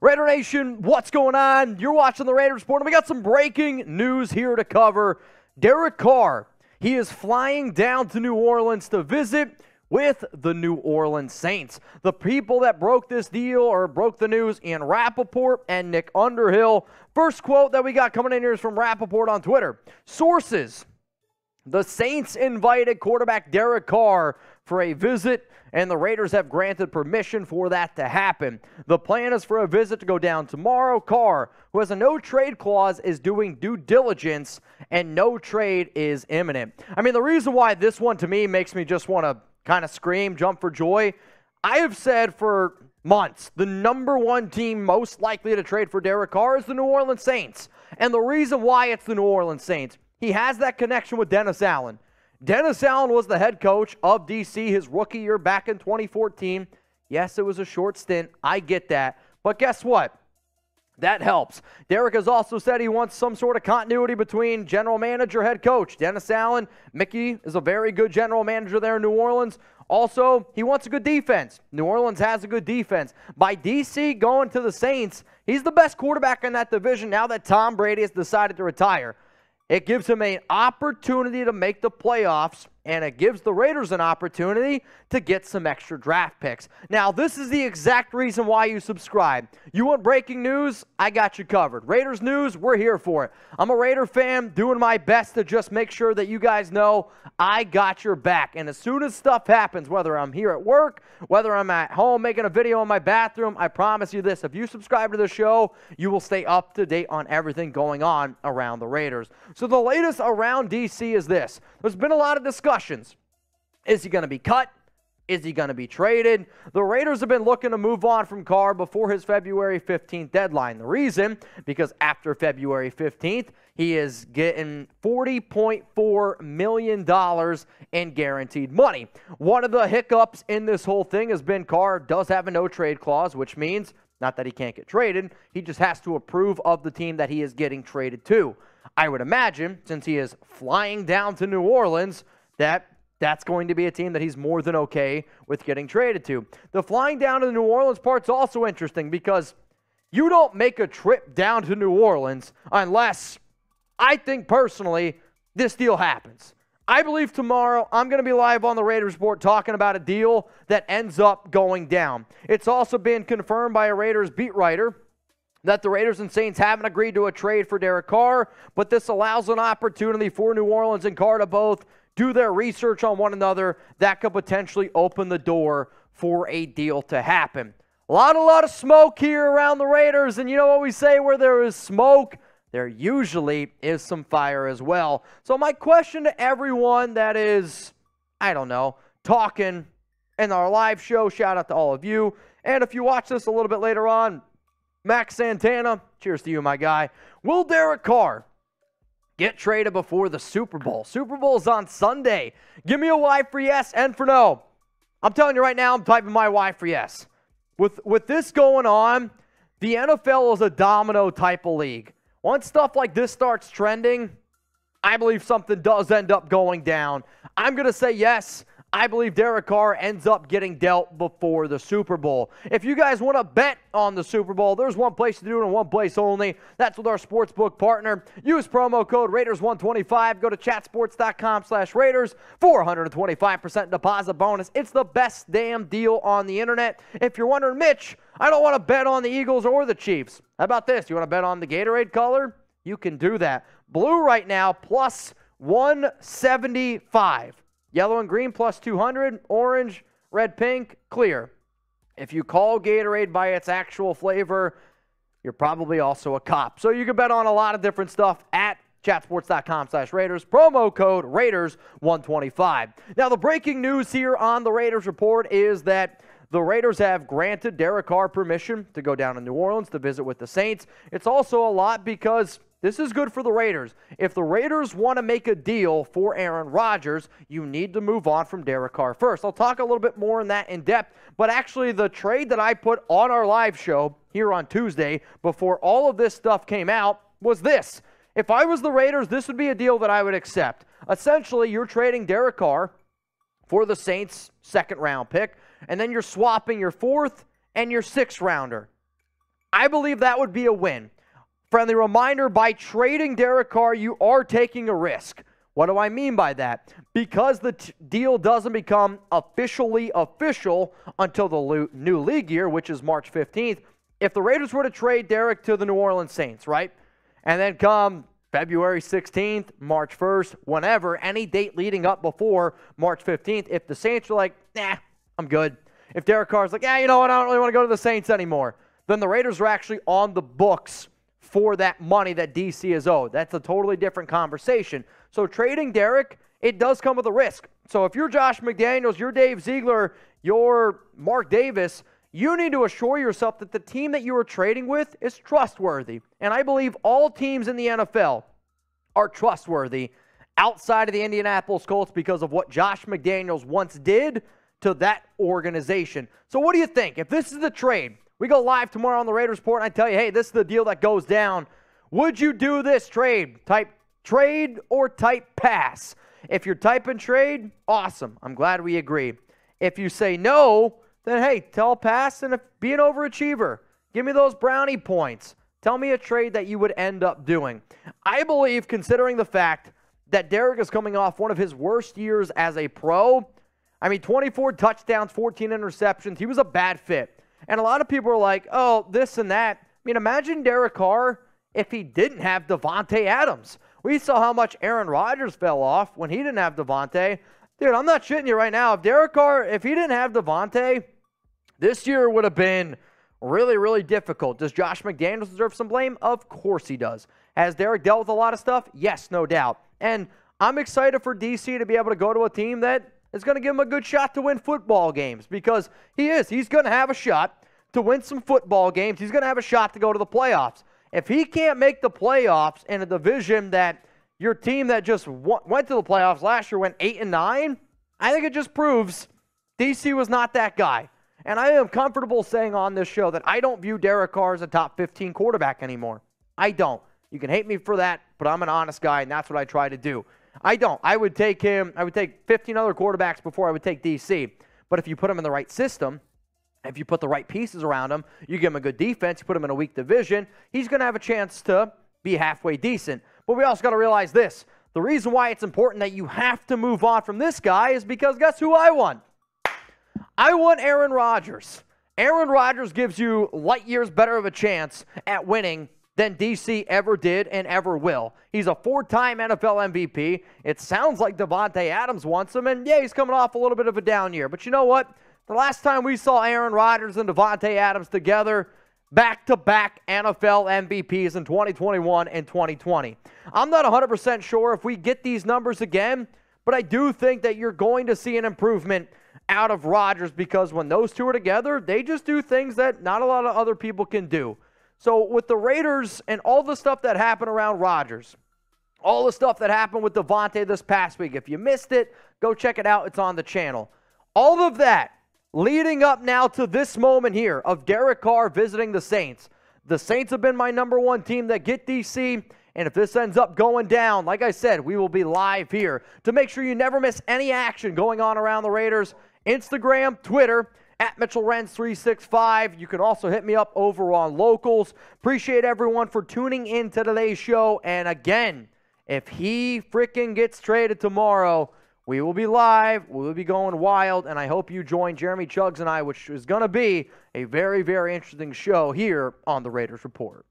Raider Nation, what's going on? You're watching the Raiders Report, and we got some breaking news here to cover. Derek Carr, he is flying down to New Orleans to visit with the New Orleans Saints. The people that broke this deal or broke the news, Ian Rappaport and Nick Underhill. First quote that we got coming in here is from Rappaport on Twitter. Sources: the Saints invited quarterback Derek Carr for a visit, and the Raiders have granted permission for that to happen. The plan is for a visit to go down tomorrow. Carr, who has a no-trade clause, is doing due diligence, and no trade is imminent. I mean, the reason why this one, to me, makes me just want to kind of scream, jump for joy. I have said for months, the number one team most likely to trade for Derek Carr is the New Orleans Saints. And the reason why it's the New Orleans Saints, he has that connection with Dennis Allen. Dennis Allen was the head coach of D.C. his rookie year back in 2014. Yes, it was a short stint. I get that. But guess what? That helps. Derek has also said he wants some sort of continuity between general manager, head coach. Dennis Allen, Mickey is a very good general manager there in New Orleans. Also, he wants a good defense. New Orleans has a good defense. By D.C. going to the Saints, he's the best quarterback in that division now that Tom Brady has decided to retire. It gives him an opportunity to make the playoffs, and it gives the Raiders an opportunity to get some extra draft picks. Now, this is the exact reason why you subscribe. You want breaking news? I got you covered. Raiders news, we're here for it. I'm a Raider fan doing my best to just make sure that you guys know I got your back. And as soon as stuff happens, whether I'm here at work, whether I'm at home making a video in my bathroom, I promise you this, if you subscribe to the show, you will stay up to date on everything going on around the Raiders. So the latest around DC is this. There's been a lot of discussions. Is he going to be cut? Is he going to be traded? The Raiders have been looking to move on from Carr before his February 15th deadline. The reason, because after February 15th, he is getting $40.4 million in guaranteed money. One of the hiccups in this whole thing has been Carr does have a no-trade clause, which means, not that he can't get traded, he just has to approve of the team that he is getting traded to. I would imagine, since he is flying down to New Orleans, that's going to be a team that he's more than okay with getting traded to. The flying down to the New Orleans part's also interesting because you don't make a trip down to New Orleans unless, I think personally, this deal happens. I believe tomorrow I'm going to be live on the Raiders Report talking about a deal that ends up going down. It's also been confirmed by a Raiders beat writer that the Raiders and Saints haven't agreed to a trade for Derek Carr, but this allows an opportunity for New Orleans and Carr to both do their research on one another. That could potentially open the door for a deal to happen. A lot of smoke here around the Raiders, and you know what we say, where there is smoke, there usually is some fire as well. So my question to everyone that is, I don't know, talking in our live show, shout out to all of you, and if you watch this a little bit later on, Max Santana, cheers to you, my guy. Will Derek Carr get traded before the Super Bowl? Super Bowl's on Sunday. Give me a Y for yes and for no. I'm telling you right now, I'm typing my Y for yes. With this going on, the NFL is a domino type of league. Once stuff like this starts trending, I believe something does end up going down. I'm going to say yes. I believe Derek Carr ends up getting dealt before the Super Bowl. If you guys want to bet on the Super Bowl, there's one place to do it and one place only. That's with our sportsbook partner. Use promo code Raiders125. Go to chatsports.com/Raiders for 125% deposit bonus. It's the best damn deal on the internet. If you're wondering, Mitch, I don't want to bet on the Eagles or the Chiefs. How about this? You want to bet on the Gatorade color? You can do that. Blue right now, plus 175. Yellow and green, plus 200. Orange, red, pink, clear. If you call Gatorade by its actual flavor, you're probably also a cop. So you can bet on a lot of different stuff at chatsports.com/Raiders. Promo code Raiders125. Now, the breaking news here on the Raiders Report is that the Raiders have granted Derek Carr permission to go down to New Orleans to visit with the Saints. It's also a lot because this is good for the Raiders. If the Raiders want to make a deal for Aaron Rodgers, you need to move on from Derek Carr first. I'll talk a little bit more in that in depth, but actually the trade that I put on our live show here on Tuesday before all of this stuff came out was this. If I was the Raiders, this would be a deal that I would accept. Essentially, you're trading Derek Carr for the Saints' second-round pick, and then you're swapping your fourth and your sixth-rounder. I believe that would be a win. Friendly reminder, by trading Derek Carr, you are taking a risk. What do I mean by that? Because the deal doesn't become officially official until the new league year, which is March 15th. If the Raiders were to trade Derek to the New Orleans Saints, right? And then come February 16th, March 1st, whenever, any date leading up before March 15th, if the Saints are like, nah, I'm good. If Derek Carr's like, yeah, you know what, I don't really want to go to the Saints anymore, then the Raiders are actually on the books for that money that DC is owed. That's a totally different conversation. So trading Derek, it does come with a risk. So if you're Josh McDaniels, you're Dave Ziegler, you're Mark Davis, you need to assure yourself that the team that you are trading with is trustworthy. And I believe all teams in the NFL are trustworthy outside of the Indianapolis Colts because of what Josh McDaniels once did to that organization. So what do you think? If this is the trade, we go live tomorrow on the Raiders Report, and I tell you, hey, this is the deal that goes down. Would you do this trade? Type trade or type pass? If you're typing trade, awesome. I'm glad we agree. If you say no, then hey, tell pass and be an overachiever. Give me those brownie points. Tell me a trade that you would end up doing. I believe, considering the fact that Derek is coming off one of his worst years as a pro, 24 touchdowns, 14 interceptions. He was a bad fit. And a lot of people are like, oh, this and that. Imagine Derek Carr if he didn't have Davante Adams. We saw how much Aaron Rodgers fell off when he didn't have Davante. Dude, I'm not shitting you right now. If Derek Carr, if he didn't have Davante, this year would have been really, really difficult. Does Josh McDaniels deserve some blame? Of course he does. Has Derek dealt with a lot of stuff? Yes, no doubt. And I'm excited for DC to be able to go to a team that is going to give him a good shot to win football games, because he is. He's going to have a shot to win some football games. He's going to have a shot to go to the playoffs. If he can't make the playoffs in a division that your team that just went to the playoffs last year went 8-9, I think it just proves DC was not that guy. And I am comfortable saying on this show that I don't view Derek Carr as a top 15 quarterback anymore. I don't. You can hate me for that, but I'm an honest guy, and that's what I try to do. I don't. I would take 15 other quarterbacks before I would take DC. But if you put him in the right system, if you put the right pieces around him, you give him a good defense, you put him in a weak division, he's going to have a chance to be halfway decent. But we also got to realize this. The reason why it's important that you have to move on from this guy is because guess who I want? I want Aaron Rodgers. Aaron Rodgers gives you light years better of a chance at winning than DC ever did and ever will. He's a 4-time NFL MVP. It sounds like Davante Adams wants him, and yeah, he's coming off a little bit of a down year. But you know what? The last time we saw Aaron Rodgers and Davante Adams together, back-to-back NFL MVPs in 2021 and 2020. I'm not 100% sure if we get these numbers again, but I do think that you're going to see an improvement out of Rodgers, because when those two are together, they just do things that not a lot of other people can do. So with the Raiders and all the stuff that happened around Rodgers, all the stuff that happened with Davante this past week, if you missed it, go check it out. It's on the channel. All of that leading up now to this moment here of Derek Carr visiting the Saints. The Saints have been my number one team that get DC, and if this ends up going down, like I said, we will be live here to make sure you never miss any action going on around the Raiders. Instagram, Twitter, at Mitchell Renz 365. You can also hit me up over on Locals. Appreciate everyone for tuning in to today's show. And again, if he freaking gets traded tomorrow, we will be live. We will be going wild. And I hope you join Jeremy Chuggs and I, which is going to be a very, very interesting show here on the Raiders Report.